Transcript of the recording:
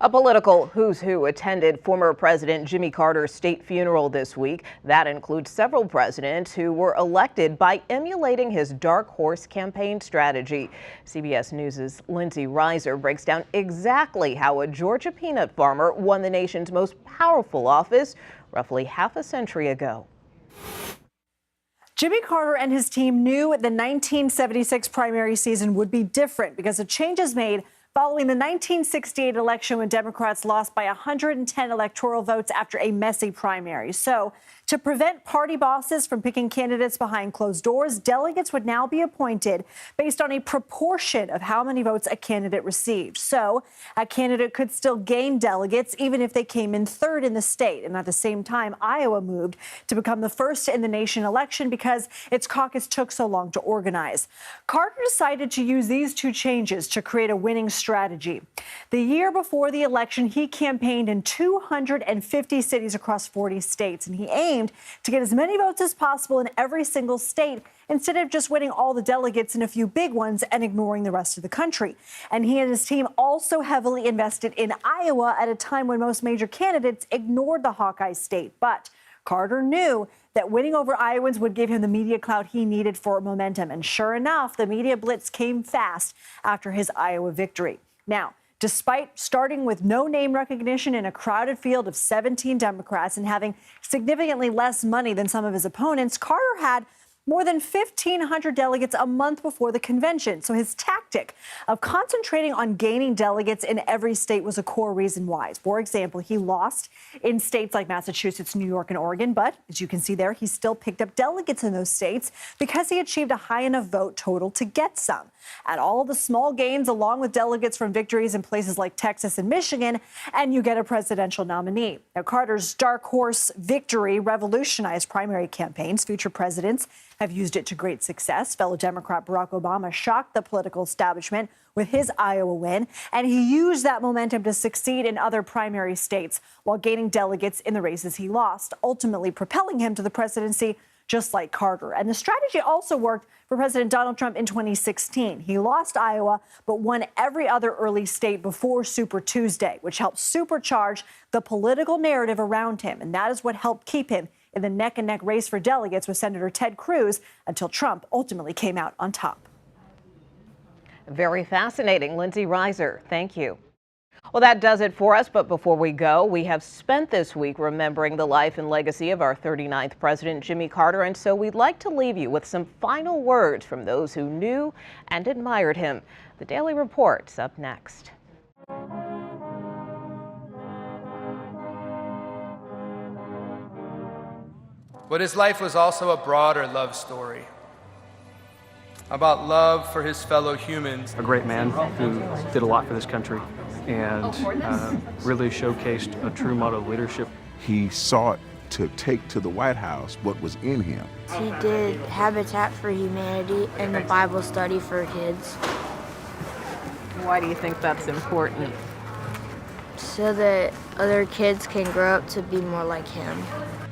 A political who's who attended former President Jimmy Carter's state funeral this week. That includes several presidents who were elected by emulating his dark horse campaign strategy. CBS News' Lindsey Reiser breaks down exactly how a Georgia peanut farmer won the nation's most powerful office roughly half a century ago. Jimmy Carter and his team knew the 1976 primary season would be different because of changes made following the 1968 election when Democrats lost by 110 electoral votes after a messy primary. So, to prevent party bosses from picking candidates behind closed doors, delegates would now be appointed based on a proportion of how many votes a candidate received. So, a candidate could still gain delegates even if they came in third in the state. And at the same time, Iowa moved to become the first in the nation election because its caucus took so long to organize. Carter decided to use these two changes to create a winning strategy. The year before the election, he campaigned in 250 cities across 40 states, and he aimed to get as many votes as possible in every single state instead of just winning all the delegates in a few big ones and ignoring the rest of the country. And he and his team also heavily invested in Iowa at a time when most major candidates ignored the Hawkeye state. But Carter knew that winning over Iowans would give him the media clout he needed for momentum. And sure enough, the media blitz came fast after his Iowa victory. Now, despite starting with no name recognition in a crowded field of 17 Democrats and having significantly less money than some of his opponents, Carter had more than 1,500 delegates a month before the convention. So his tactic of concentrating on gaining delegates in every state was a core reason why. For example, he lost in states like Massachusetts, New York, and Oregon. But as you can see there, he still picked up delegates in those states because he achieved a high enough vote total to get some. Add all of the small gains along with delegates from victories in places like Texas and Michigan, and you get a presidential nominee. Now, Carter's dark horse victory revolutionized primary campaigns. Future presidents have used it to great success. Fellow Democrat Barack Obama shocked the political establishment with his Iowa win, and he used that momentum to succeed in other primary states while gaining delegates in the races he lost, ultimately propelling him to the presidency just like Carter. And the strategy also worked for President Donald Trump in 2016. He lost Iowa, but won every other early state before Super Tuesday, which helped supercharge the political narrative around him. And that is what helped keep him in the neck-and-neck race for delegates with Senator Ted Cruz until Trump ultimately came out on top. Very fascinating. Lindsey Reiser, thank you. Well, that does it for us. But before we go, we have spent this week remembering the life and legacy of our 39th president, Jimmy Carter. And so we'd like to leave you with some final words from those who knew and admired him. The Daily Report's up next. But his life was also a broader love story about love for his fellow humans. A great man who did a lot for this country and really showcased a true model of leadership. He sought to take to the White House what was in him. He did Habitat for Humanity and the Bible study for kids. Why do you think that's important? So that other kids can grow up to be more like him.